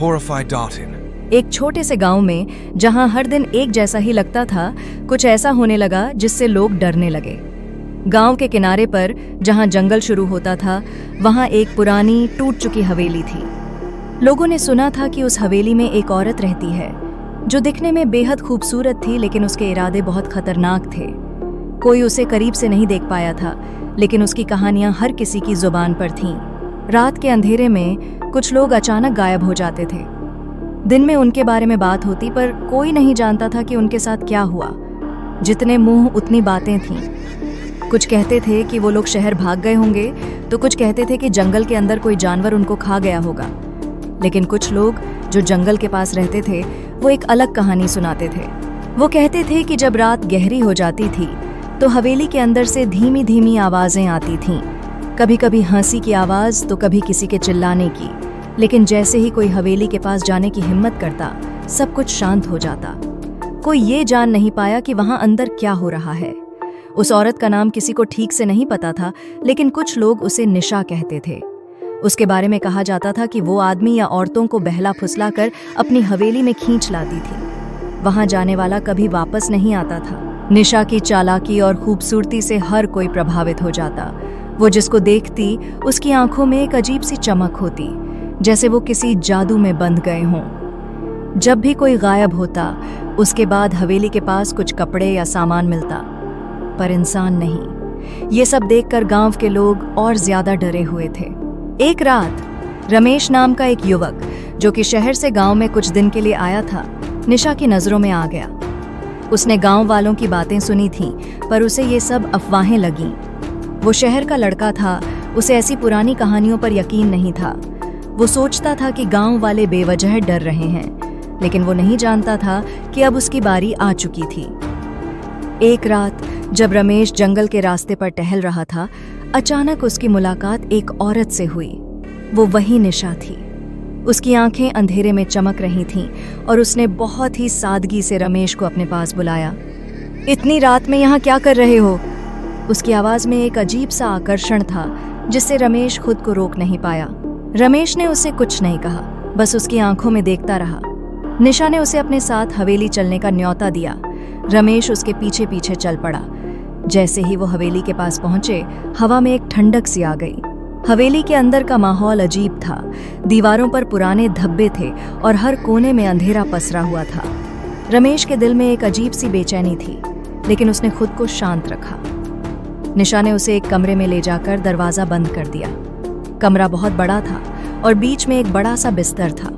horrified Dartin. एक छोटे से गांव में जहां हर दिन एक जैसा ही लगता था, कुछ ऐसा होने लगा जिससे लोग डरने लगे। गांव के किनारे पर जहां जंगल शुरू होता था, वहां एक पुरानी टूट चुकी हवेली थी। लोगों ने सुना था कि उस हवेली में एक औरत रहती है जो दिखने में बेहद खूबसूरत थी, लेकिन उसके इरादे बहुत खतरनाक थे। कोई उसे करीब से नहीं देख पाया था, लेकिन उसकी कहानियां हर किसी की जुबान पर थीं। रात के अंधेरे में कुछ लोग अचानक गायब हो जाते थे। दिन में उनके बारे में बात होती, पर कोई नहीं जानता था कि उनके साथ क्या हुआ। जितने मुंह उतनी बातें थीं। कुछ कहते थे कि वो लोग शहर भाग गए होंगे, तो कुछ कहते थे कि जंगल के अंदर कोई जानवर उनको खा गया होगा। लेकिन कुछ लोग जो जंगल के पास रहते थे, वो एक अलग कहानी सुनाते थे। वो कहते थे कि जब रात गहरी हो जाती थी तो हवेली के अंदर से धीमी धीमी आवाजें आती थीं। कभी कभी हंसी की आवाज, तो कभी किसी के चिल्लाने की। लेकिन जैसे ही कोई हवेली के पास जाने की हिम्मत करता, सब कुछ शांत हो जाता। कोई ये जान नहीं पाया कि वहां अंदर क्या हो रहा है। उस औरत का नाम किसी को ठीक से नहीं पता था, लेकिन कुछ लोग उसे निशा कहते थे। उसके बारे में कहा जाता था कि वो आदमी या औरतों को बहला फुसला कर अपनी हवेली में खींच लाती थी। वहां जाने वाला कभी वापस नहीं आता था। निशा की चालाकी और खूबसूरती से हर कोई प्रभावित हो जाता। वो जिसको देखती, उसकी आंखों में एक अजीब सी चमक होती, जैसे वो किसी जादू में बंध गए हों। जब भी कोई गायब होता, उसके बाद हवेली के पास कुछ कपड़े या सामान मिलता, पर इंसान नहीं। ये सब देखकर गांव के लोग और ज्यादा डरे हुए थे। एक रात रमेश नाम का एक युवक, जो कि शहर से गांव में कुछ दिन के लिए आया था, निशा की नजरों में आ गया। उसने गांव वालों की बातें सुनी थीं, पर उसे ये सब अफवाहें लगीं। वो शहर का लड़का था, उसे ऐसी पुरानी कहानियों पर यकीन नहीं था। वो सोचता था कि गांव वाले बेवजह डर रहे हैं, लेकिन वो नहीं जानता था कि अब उसकी बारी आ चुकी थी। एक रात जब रमेश जंगल के रास्ते पर टहल रहा था, अचानक उसकी मुलाकात एक औरत से हुई। वो वही निशा थी। उसकी आंखें अंधेरे में चमक रही थीं और उसने बहुत ही सादगी से रमेश को अपने पास बुलाया। इतनी रात में यहाँ क्या कर रहे हो? उसकी आवाज में एक अजीब सा आकर्षण था, जिससे रमेश खुद को रोक नहीं पाया। रमेश ने उसे कुछ नहीं कहा, बस उसकी आंखों में देखता रहा। निशा ने उसे अपने साथ हवेली चलने का न्योता दिया। रमेश उसके पीछे पीछे चल पड़ा। जैसे ही वो हवेली के पास पहुंचे, हवा में एक ठंडक सी आ गई। हवेली के अंदर का माहौल अजीब था। दीवारों पर पुराने धब्बे थे और हर कोने में अंधेरा पसरा हुआ था। रमेश के दिल में एक अजीब सी बेचैनी थी, लेकिन उसने खुद को शांत रखा। निशा ने उसे एक कमरे में ले जाकर दरवाजा बंद कर दिया। कमरा बहुत बड़ा था और बीच में एक बड़ा सा बिस्तर था।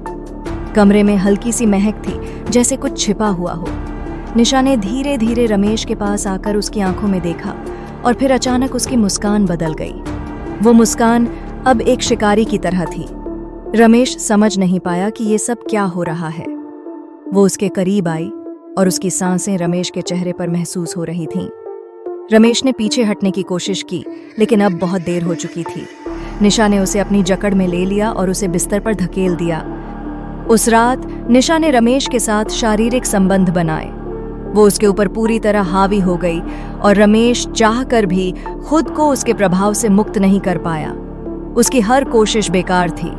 कमरे में हल्की सी महक थी, जैसे कुछ छिपा हुआ हो। निशा ने धीरे धीरे रमेश के पास आकर उसकी आंखों में देखा और फिर अचानक उसकी मुस्कान बदल गई। वो मुस्कान अब एक शिकारी की तरह थी। रमेश समझ नहीं पाया कि ये सब क्या हो रहा है। वो उसके करीब आई और उसकी सांसें रमेश के चेहरे पर महसूस हो रही थीं। रमेश ने पीछे हटने की कोशिश की, लेकिन अब बहुत देर हो चुकी थी। निशा ने उसे अपनी जकड़ में ले लिया और उसे बिस्तर पर धकेल दिया। उस रात निशा ने रमेश के साथ शारीरिक संबंध बनाए। वो उसके ऊपर पूरी तरह हावी हो गई और रमेश चाहकर भी खुद को उसके प्रभाव से मुक्त नहीं कर पाया। उसकी हर कोशिश बेकार थी।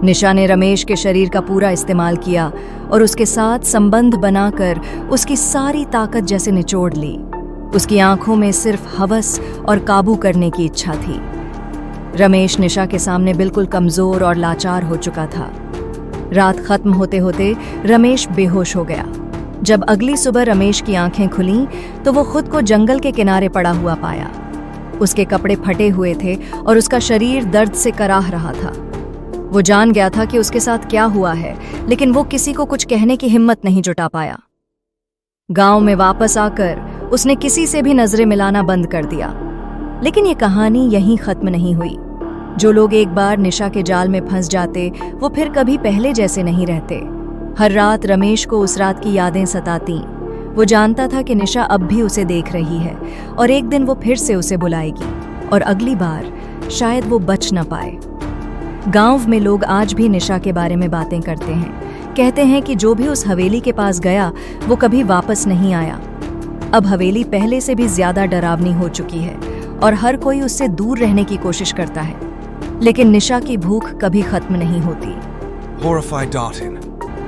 निशा ने रमेश के शरीर का पूरा इस्तेमाल किया और उसके साथ संबंध बनाकर उसकी सारी ताकत जैसे निचोड़ ली। उसकी आंखों में सिर्फ हवस और काबू करने की इच्छा थी। रमेश निशा के सामने बिल्कुल कमजोर और लाचार हो चुका था। रात खत्म होते होते रमेश बेहोश हो गया। जब अगली सुबह रमेश की आंखें खुलीं, तो वो खुद को जंगल के किनारे पड़ा हुआ पाया। उसके कपड़े फटे हुए थे और उसका शरीर दर्द से कराह रहा था। वो जान गया था कि उसके साथ क्या हुआ है, लेकिन वो किसी को कुछ कहने की हिम्मत नहीं जुटा पाया। गांव में वापस आकर उसने किसी से भी नजरें मिलाना बंद कर दिया। लेकिन ये कहानी यहीं खत्म नहीं हुई। जो लोग एक बार निशा के जाल में फंस जाते, वो फिर कभी पहले जैसे नहीं रहते। हर रात रमेश को उस रात की यादें सताती। वो जानता था कि निशा अब भी उसे देख रही है और एक दिन वो फिर से उसे बुलाएगी और अगली बार शायद वो बच न पाए। गांव में लोग आज भी निशा के बारे में बातें करते हैं। कहते हैं कि जो भी उस हवेली के पास गया, वो कभी वापस नहीं आया। अब हवेली पहले से भी ज्यादा डरावनी हो चुकी है और हर कोई उससे दूर रहने की कोशिश करता है। लेकिन निशा की भूख कभी खत्म नहीं होती। horrified Dartin.